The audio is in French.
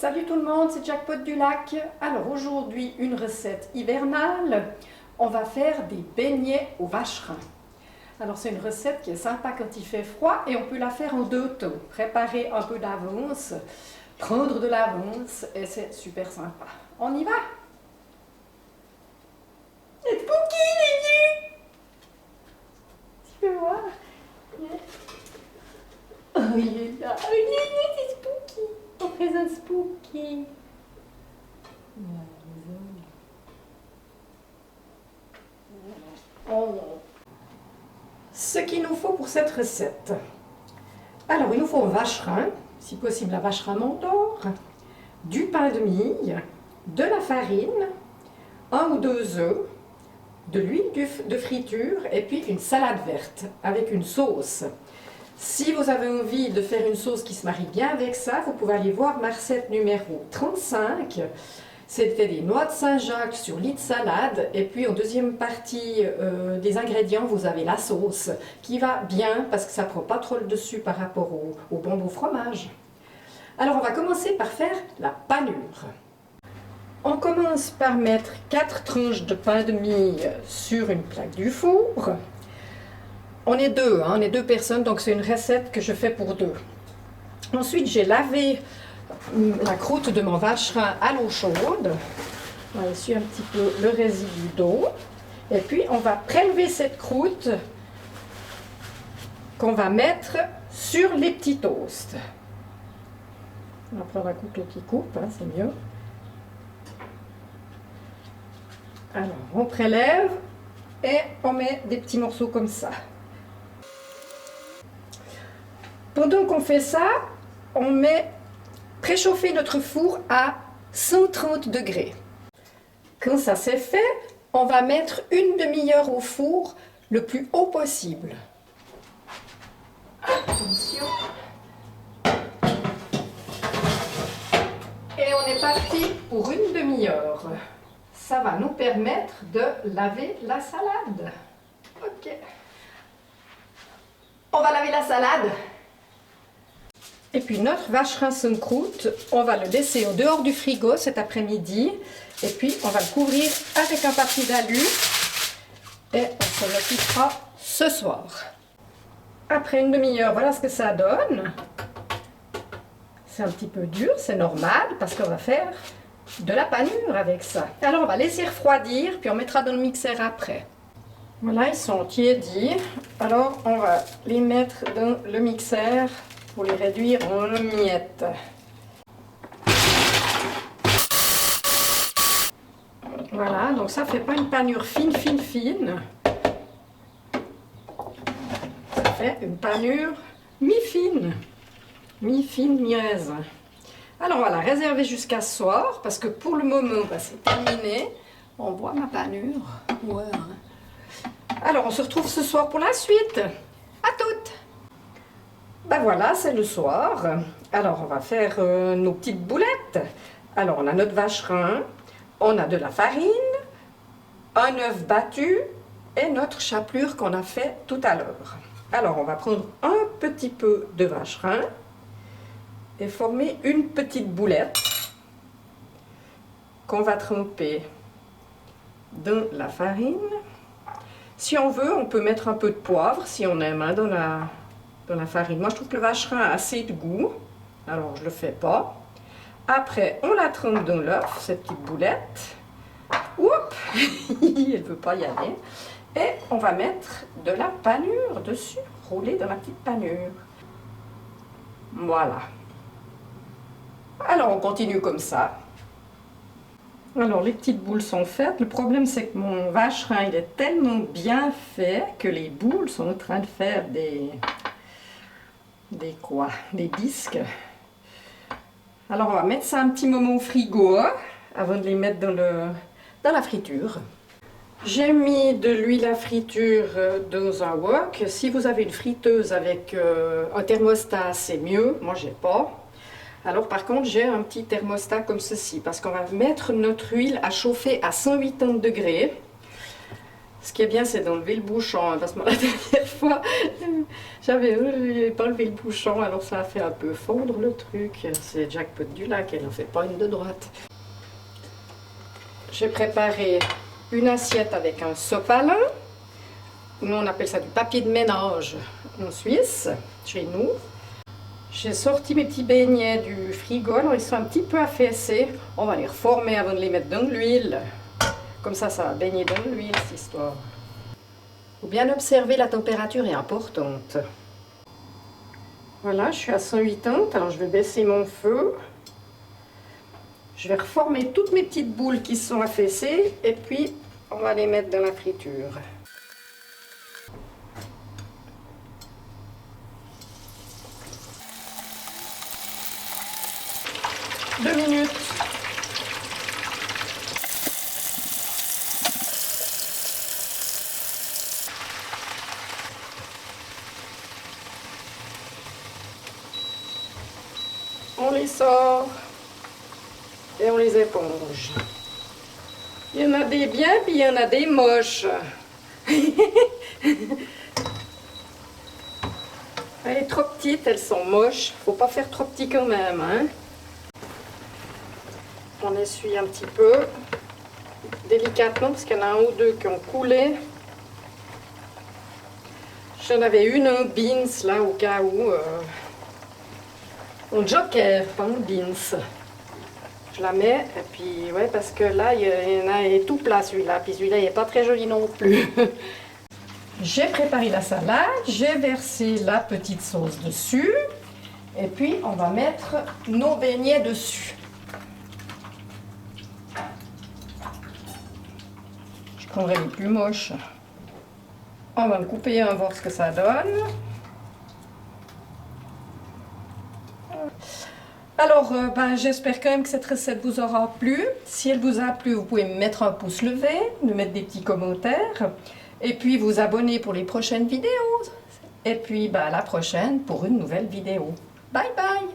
Salut tout le monde, c'est Jackpot du Lac. Alors aujourd'hui, une recette hivernale. On va faire des beignets au vacherin. Alors c'est une recette qui est sympa quand il fait froid et on peut la faire en deux temps. Préparer un peu d'avance, prendre de l'avance et c'est super sympa. On y va? C'est Spooky, les yeux! Tu peux voir? Oh, il est là. Oh, c'est Spooky. On présente Spooky. Ce qu'il nous faut pour cette recette. Alors, il nous faut un vacherin, si possible un vacherin Montor, du pain de mie, de la farine, 1 ou 2 œufs, de l'huile de friture et puis une salade verte avec une sauce. Si vous avez envie de faire une sauce qui se marie bien avec ça, vous pouvez aller voir ma recette numéro 35. C'était des noix de Saint-Jacques sur lit de salade. Et puis en deuxième partie des ingrédients, vous avez la sauce qui va bien parce que ça ne prend pas trop le dessus par rapport au bonbon fromage. Alors on va commencer par faire la panure. On commence par mettre 4 tranches de pain de mie sur une plaque du four. On est deux, on est 2 personnes, donc c'est une recette que je fais pour 2. Ensuite, j'ai lavé la croûte de mon vacherin à l'eau chaude. On va essuyer un petit peu le résidu d'eau. Et puis, on va prélever cette croûte qu'on va mettre sur les petits toasts. On va prendre un couteau qui coupe, c'est mieux. Alors, on prélève et on met des petits morceaux comme ça. Pendant qu'on fait ça, on met préchauffer notre four à 130 degrés. Quand ça c'est fait, on va mettre une demi-heure au four le plus haut possible. Attention. Et on est parti pour une demi-heure. Ça va nous permettre de laver la salade. Ok. On va laver la salade. Et puis notre vacherin sans croûte, on va le laisser en dehors du frigo cet après-midi. Et puis on va le couvrir avec un papier d'alu. Et on s'en occupera ce soir. Après une demi-heure, voilà ce que ça donne. C'est un petit peu dur, c'est normal, parce qu'on va faire de la panure avec ça. Alors on va laisser refroidir, puis on mettra dans le mixeur après. Voilà, ils sont tiédis. Alors on va les mettre dans le mixeur pour les réduire en miettes. Voilà, donc ça fait pas une panure fine. Ça fait une panure mi-fine, mi-aise. Alors on va la réserver jusqu'à ce soir, parce que pour le moment, c'est terminé. On voit ma panure. Ouais. Alors on se retrouve ce soir pour la suite. À toutes! Voilà, c'est le soir. Alors, on va faire nos petites boulettes. Alors, on a notre vacherin, on a de la farine, un œuf battu et notre chapelure qu'on a fait tout à l'heure. Alors, on va prendre un petit peu de vacherin et former une petite boulette qu'on va tremper dans la farine. Si on veut, on peut mettre un peu de poivre, si on aime, dans la farine. Moi, je trouve que le vacherin a assez de goût, alors je ne le fais pas. Après, on la trempe dans l'œuf, cette petite boulette. Oups, elle ne veut pas y aller. Et on va mettre de la panure dessus, rouler dans la petite panure. Voilà. Alors, on continue comme ça. Alors, les petites boules sont faites. Le problème, c'est que mon vacherin, il est tellement bien fait que les boules sont en train de faire des disques. Alors on va mettre ça un petit moment au frigo avant de les mettre dans la friture. J'ai mis de l'huile à friture dans un wok. Si vous avez une friteuse avec un thermostat, c'est mieux. Moi j'ai pas. Alors par contre j'ai un petit thermostat comme ceci, parce qu'on va mettre notre huile à chauffer à 180 degrés. Ce qui est bien, c'est d'enlever le bouchon, hein, parce que moi, la dernière fois, j'avais pas enlevé le bouchon, alors ça a fait un peu fondre le truc. C'est Jackpot du Lac, elle n'en fait pas une de droite. J'ai préparé une assiette avec un sopalin. Nous, on appelle ça du papier de ménage en Suisse, chez nous. J'ai sorti mes petits beignets du frigo, alors ils sont un petit peu affaissés. On va les reformer avant de les mettre dans l'huile. Comme ça va baigner dans l'huile, cette histoire. Il faut bien observer, la température est importante. Voilà, je suis à 180, alors je vais baisser mon feu. Je vais reformer toutes mes petites boules qui sont affaissées et puis on va les mettre dans la friture. Deux minutes. On les sort et on les éponge. Il y en a des bien, puis il y en a des moches. Elle est trop petite, elles sont moches. Faut pas faire trop petit quand même, hein. On essuie un petit peu, délicatement, parce qu'il y en a un ou deux qui ont coulé. J'en avais une en beans, là, au cas où. En joker, pas en beans. Je la mets, et puis, ouais, parce que là, il y en a, il est tout plat, celui-là. Puis celui-là, il n'est pas très joli non plus. J'ai préparé la salade, j'ai versé la petite sauce dessus. Et puis, on va mettre nos beignets dessus. Je prendrai les plus moches. On va en couper un, voir ce que ça donne. Alors, j'espère quand même que cette recette vous aura plu. Si elle vous a plu, vous pouvez me mettre un pouce levé, me mettre des petits commentaires. Et puis, vous abonner pour les prochaines vidéos. Et puis, à la prochaine pour une nouvelle vidéo. Bye bye!